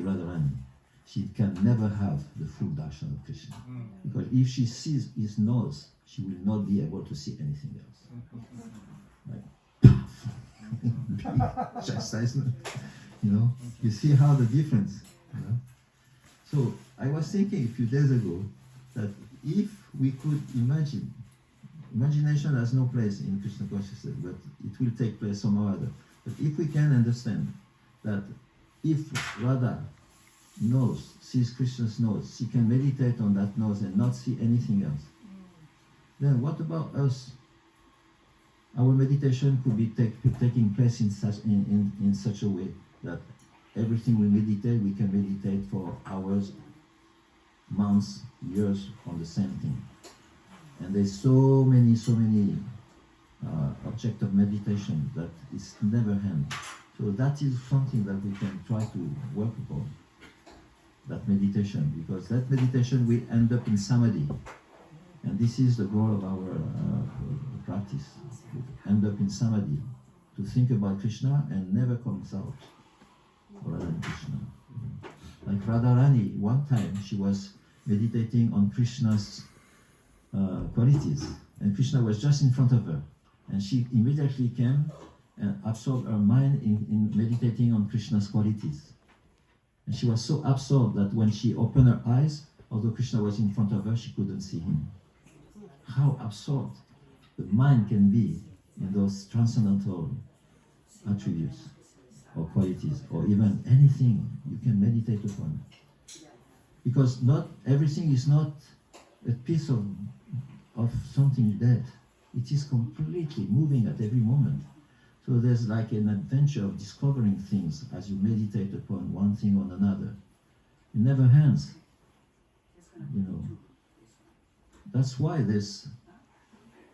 Radharani, she can never have the full darshan of Krishna. Because if she sees his nose, she will not be able to see anything else. Like, chastisement. You see how the difference. So I was thinking a few days ago that if we could imagine, imagination has no place in Krishna consciousness, but it will take place somehow or other. But if we can understand that if Radha sees Krishna's nose, she can meditate on that nose and not see anything else, then what about us? Our meditation could be taking place in such a way that everything we meditate, we can meditate for hours, months, years on the same thing. And there's so many objects of meditation that it's never end. So that is something that we can try to work upon, that meditation, because that meditation will end up in samadhi. And this is the goal of our practice, to end up in samadhi, to think about Krishna and never comes out other than Krishna. Like Radharani, one time she was meditating on Krishna's qualities, and Krishna was just in front of her, and she immediately came and absorbed her mind in meditating on Krishna's qualities. And she was so absorbed that when she opened her eyes, although Krishna was in front of her, she couldn't see him. How absorbed the mind can be in those transcendental attributes or qualities, or even anything you can meditate upon. Because not everything is not a piece of something dead. It is completely moving at every moment. So there's like an adventure of discovering things as you meditate upon one thing or another. It never ends. That's why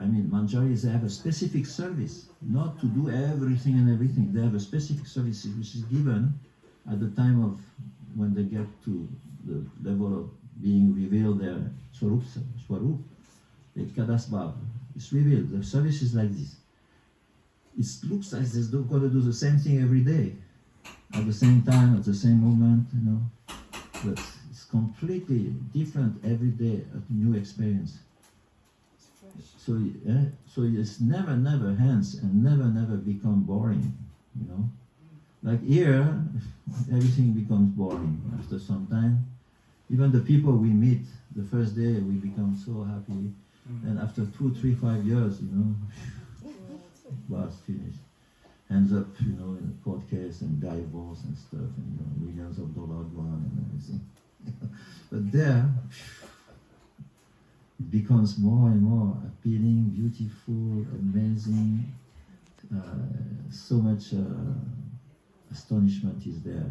Manjaris, they have a specific service, not to do everything and everything. They have a specific service which is given at the time of when they get to the level of being revealed their Swarup, the Kadasbhav. It's revealed. The service is like this. It looks like they're going to do the same thing every day, at the same time, at the same moment, but it's completely different every day, a new experience. So it's never ends and never become boring, Like here, everything becomes boring after some time. Even the people we meet, the first day we become so happy, and after 2, 3, 5 years, was finished. Ends up, in a court case and divorce and stuff, and millions of dollars gone and everything. But there, it becomes more and more appealing, beautiful, amazing. So much astonishment is there,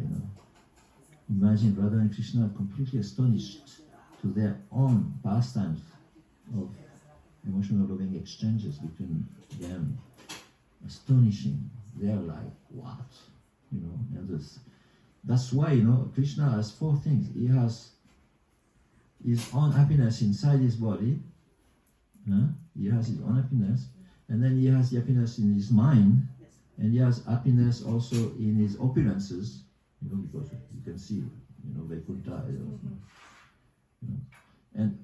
Imagine Radha and Krishna are completely astonished to their own pastimes of emotional loving exchanges between them. Astonishing. They are like, what? And that's why, Krishna has 4 things. He has his own happiness inside his body. He has his own happiness. And then he has the happiness in his mind. And he has happiness also in his opulences. Because you can see, Vaikuntha.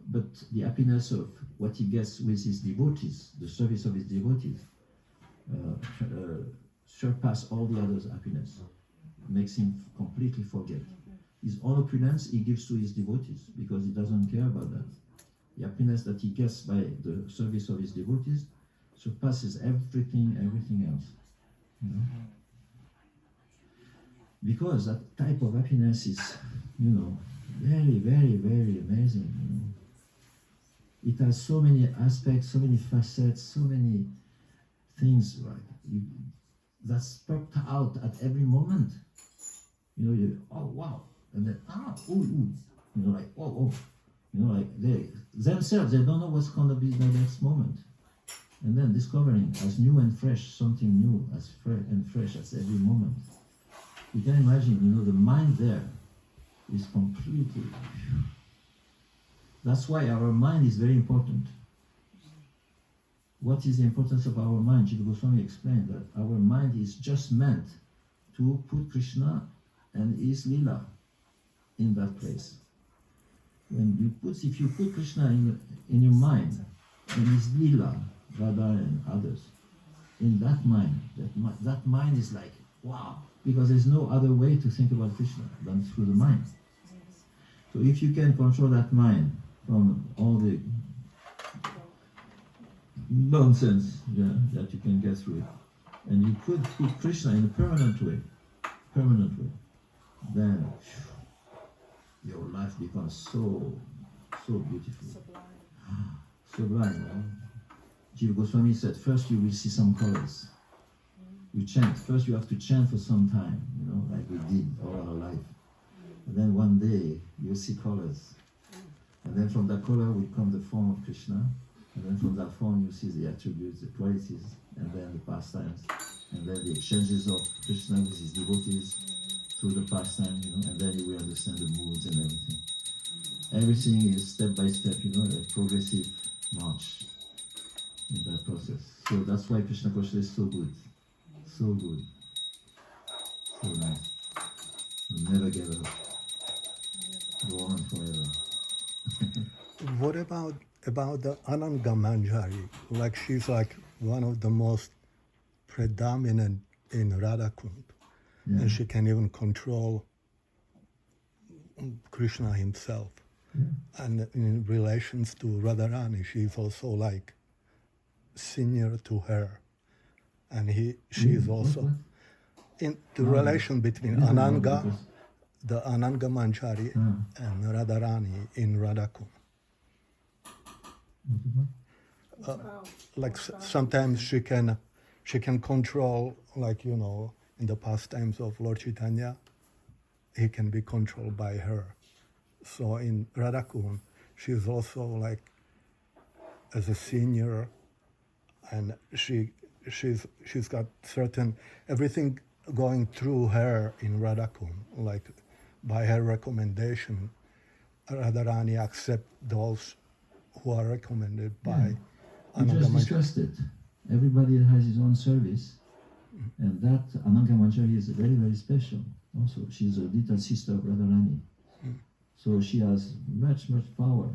But the happiness of what he gets with his devotees, the service of his devotees, surpass all the others' happiness, makes him completely forget. His own opulence he gives to his devotees because he doesn't care about that. The happiness that he gets by the service of his devotees surpasses everything else. Because that type of happiness is, very, very, very amazing. It has so many aspects, so many facets, so many things that's perked out at every moment. Oh wow, and then like oh, like they themselves, they don't know what's going to be the next moment, and then discovering as new and fresh, something new as fresh as every moment. You can imagine, the mind there is completely. That's why our mind is very important. What is the importance of our mind? Jiva Goswami explained that our mind is just meant to put Krishna and his Leela in that place. If you put Krishna in your mind, in his lila, Radha and others, in that mind, that mind is like, wow, because there's no other way to think about Krishna than through the mind. So if you can control that mind from all the nonsense that you can get through it, and you put Krishna in a permanent way, then your life becomes so beautiful. Sublime. Jiva Goswami said, first you will see some colors. You chant. First you have to chant for some time, like we did all our life. And then one day you'll see colors. And then from that color will come the form of Krishna. And then from that form you see the attributes, the qualities, and then the pastimes. And then the exchanges of Krishna with his devotees through the pastime, and then you will understand the moods and everything. Everything is step by step, a progressive march in that process. So that's why Krishna Kosha is so good. So good. So nice. You'll never give up. Go on forever. What about the Ananga Manjari? Like she's like one of the most predominant in Radhakund. Yeah. And she can even control Krishna himself. Yeah. And in relations to Radharani, she's also like senior to her. And she is also in the relation between Ananga, the Ananga Manjari and Radharani in Radhakund. Like sometimes she can control, like in the pastimes of Lord Chaitanya, he can be controlled by her. So in Radhakund, she is also like as a senior, and she's got certain everything going through her in Radhakund, like by her recommendation, Radharani accept those who are recommended by Ananga Manjari. We just discussed it. Everybody has his own service, and that Ananga Manjari is very, very special. Also, she's a little sister of Radharani, so she has much power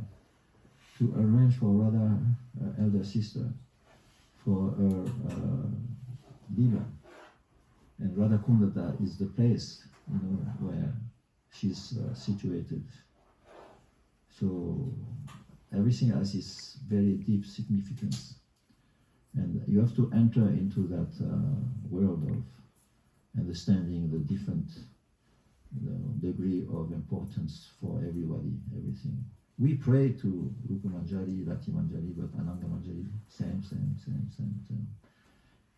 to arrange for Radha, elder sister, for her diva. And Radhakunda is the place, where she's situated. So everything has its very deep significance. And you have to enter into that world of understanding the different degree of importance for everybody, everything. We pray to Rupa Manjari, Rati Manjari, but Ananga Manjari, same.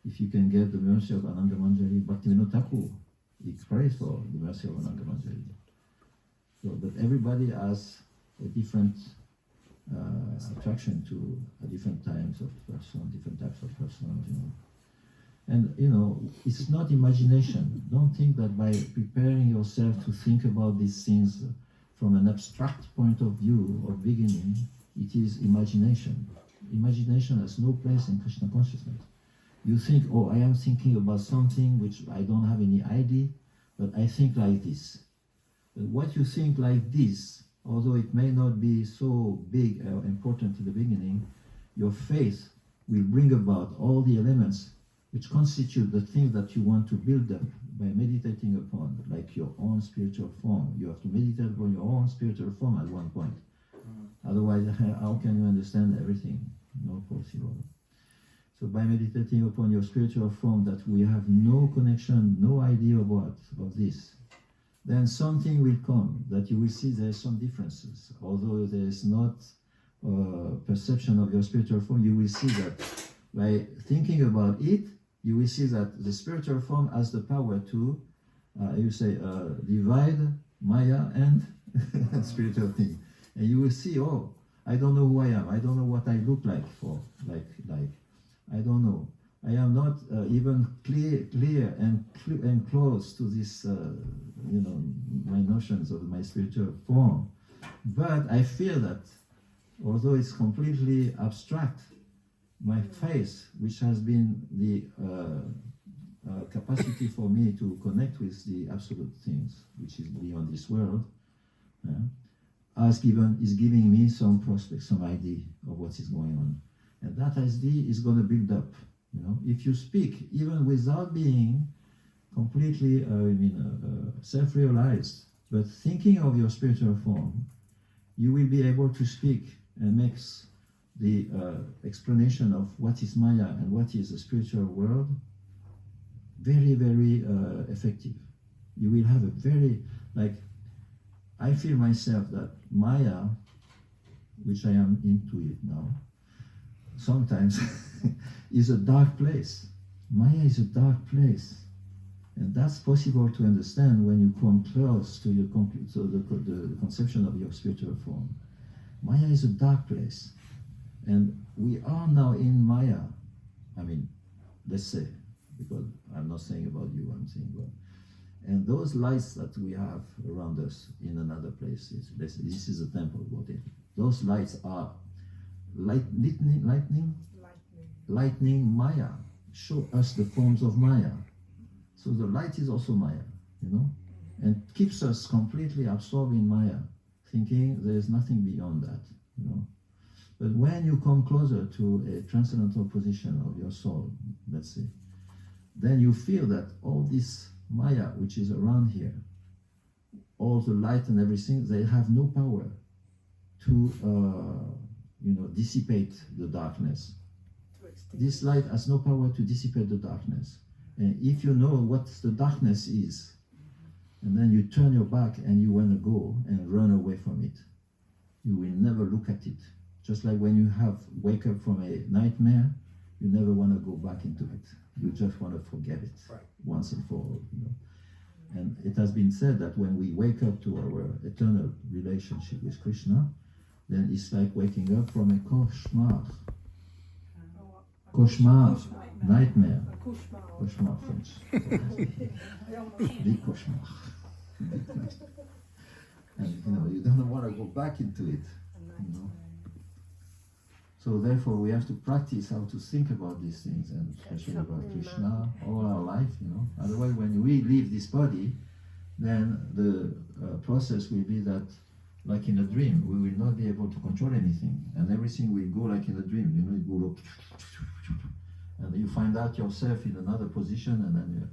If you can get the mercy of Ananga Manjari, Bhaktivinoda Thakur, he prays for the mercy of Ananga Manjari. So, but everybody has a different attraction to different types of person, And it's not imagination. Don't think that by preparing yourself to think about these things from an abstract point of view or beginning, it is imagination. Imagination has no place in Krishna consciousness. You think, I am thinking about something which I don't have any idea, but I think like this. But what you think like this, although it may not be so big or important in the beginning, your faith will bring about all the elements which constitute the things that you want to build up by meditating upon, like your own spiritual form. You have to meditate upon your own spiritual form at one point. Otherwise, how can you understand everything? No possible. So by meditating upon your spiritual form that we have no connection, no idea about of this, then something will come that you will see there's some differences. Although there is not perception of your spiritual form, you will see that by thinking about it, you will see that the spiritual form has the power to, divide Maya and spiritual thing. And you will see, I don't know who I am. I don't know what I look like I don't know. I am not even clear and close to this, my notions of my spiritual form. But I feel that, although it's completely abstract, my faith, which has been the capacity for me to connect with the absolute things, which is beyond this world, yeah, is giving me some prospect, some idea of what is going on. And that idea is going to build up. If you speak, even without being completely, self-realized, but thinking of your spiritual form, you will be able to speak and make the explanation of what is Maya and what is the spiritual world very, very effective. You will have a very, I feel myself that Maya, which I am into it now, sometimes is a dark place. Maya is a dark place. And that's possible to understand when you come close to the conception of your spiritual form. Maya is a dark place. And we are now in Maya. Let's say, because I'm not saying about you, I'm saying about. And those lights that we have around us in another place, this is a temple, those lights are lightning Maya, show us the forms of Maya. So the light is also Maya, and keeps us completely absorbed in Maya, thinking there is nothing beyond that, But when you come closer to a transcendental position of your soul, let's say, then you feel that all this Maya, which is around here, all the light and everything, they have no power to, dissipate the darkness. This light has no power to dissipate the darkness. And if you know what the darkness is, and then you turn your back and you want to go and run away from it, you will never look at it. Just like when you wake up from a nightmare, you never want to go back into it. You just want to forget it once and for all. And it has been said that when we wake up to our eternal relationship with Krishna, then it's like waking up from a cauchemar. Cauchemar, nightmare. Cauchemar, French. Big cauchemar. And you don't want to go back into it. So therefore we have to practice how to think about these things, and especially about Krishna all our life, Otherwise when we leave this body, then the process will be that, like in a dream, we will not be able to control anything, and everything will go like in a dream, it will go, and you find out yourself in another position, and then